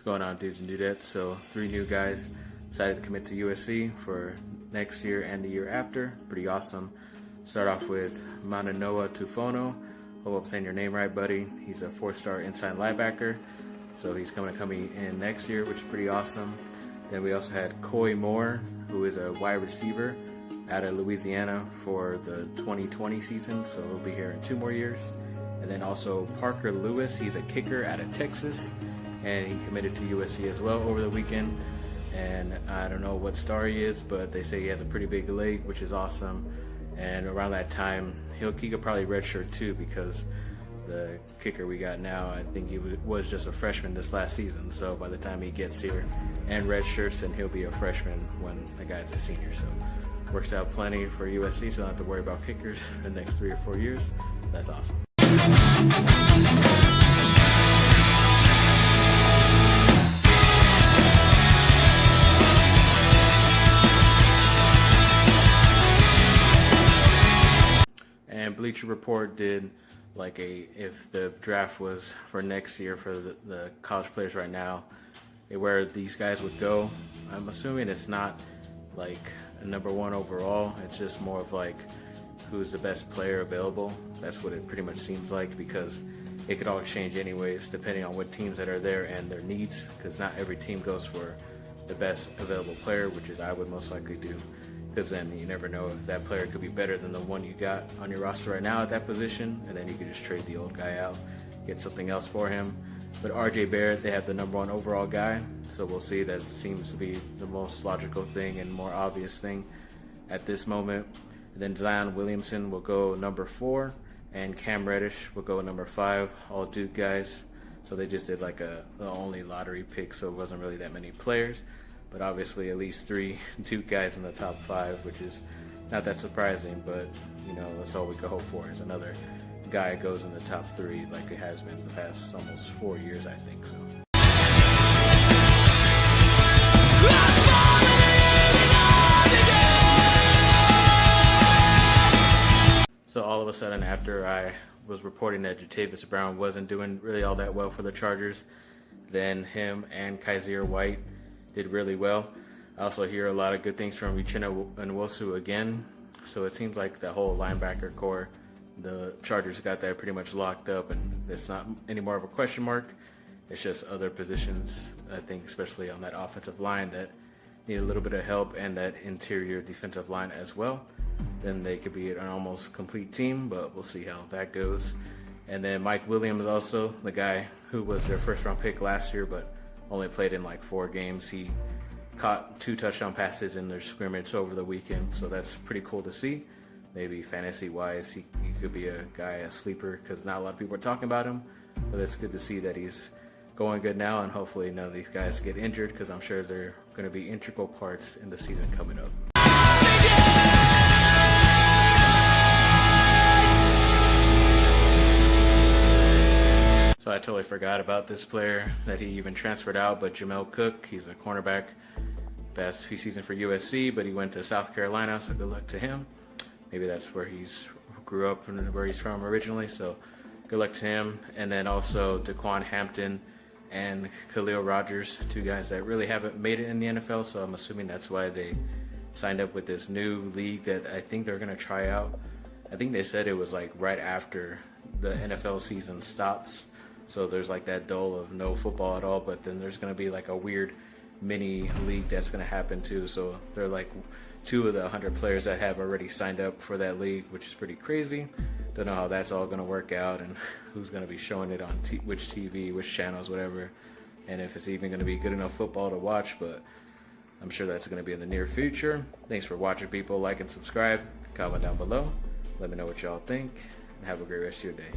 Going on, dudes and dudettes? So 3 new guys decided to commit to USC for next year and the year after. Pretty awesome. Start off with Mananoa Tufono. Hope I'm saying your name right, buddy. He's a 4-star inside linebacker, so he's coming in next year, which is pretty awesome. Then we also had Coy Moore, who is a wide receiver out of Louisiana for the 2020 season, so he'll be here in 2 more years. And then also Parker Lewis, he's a kicker out of Texas, and he committed to USC as well over the weekend. And I don't know what star he is, but they say he has a pretty big leg, which is awesome. And around that time, he could probably redshirt too, because the kicker we got now, I think he was just a freshman this last season. So by the time he gets here and redshirts, then he'll be a freshman when the guy's a senior. So works out plenty for USC, so don't have to worry about kickers for the next 3 or 4 years. That's awesome. And Bleacher Report did like if the draft was for next year for the college players right now, where these guys would go. I'm assuming it's not like a #1 overall. It's just more of like who's the best player available. That's what it pretty much seems like, because it could all change anyways depending on what teams that are there and their needs, because not every team goes for the best available player, which is I would most likely do, because then you never know if that player could be better than the one you got on your roster right now at that position, and then you could just trade the old guy out, get something else for him. But RJ Barrett, they have the #1 overall guy, so we'll see. That seems to be the most logical thing and more obvious thing at this moment. And then Zion Williamson will go #4, and Cam Reddish will go #5, all Duke guys. So they just did like the only lottery pick, so it wasn't really that many players. But obviously at least 3 Duke guys in the top 5, which is not that surprising, but you know, that's all we could hope for, is another guy goes in the top 3 like it has been the past almost 4 years, I think. So all of a sudden, after I was reporting that Jatavis Brown wasn't doing really all that well for the Chargers, then him and Kaiser White did really well. I also hear a lot of good things from Uchenna Nwosu again. So it seems like the whole linebacker core, the Chargers got that pretty much locked up, and it's not any more of a question mark. It's just other positions, I think, especially on that offensive line, that need a little bit of help, and that interior defensive line as well. Then they could be an almost complete team, but we'll see how that goes. And then Mike Williams, also the guy who was their 1st-round pick last year, but only played in like 4 games. He caught 2 touchdown passes in their scrimmage over the weekend, so that's pretty cool to see. Maybe fantasy-wise, he could be a guy, a sleeper, because not a lot of people are talking about him. But it's good to see that he's going good now, and hopefully none of these guys get injured, because I'm sure they're going to be integral parts in the season coming up. So I totally forgot about this player, that he even transferred out, but Jamel Cook, he's a cornerback, past few seasons for USC, but he went to South Carolina, so good luck to him. Maybe that's where he's grew up and where he's from originally, so good luck to him. And then also Daquan Hampton and Khalil Rogers, 2 guys that really haven't made it in the NFL, so I'm assuming that's why they signed up with this new league that I think they're going to try out. I think they said it was like right after the NFL season stops. So there's like that dull of no football at all, but then there's going to be like a weird mini league that's going to happen too. So they're like 2 of the 100 players that have already signed up for that league, which is pretty crazy. Don't know how that's all going to work out, and who's going to be showing it on which TV, which channels, whatever, and if it's even going to be good enough football to watch, but I'm sure that's going to be in the near future. Thanks for watching, people. Like and subscribe. Comment down below. Let me know what y'all think, and have a great rest of your day.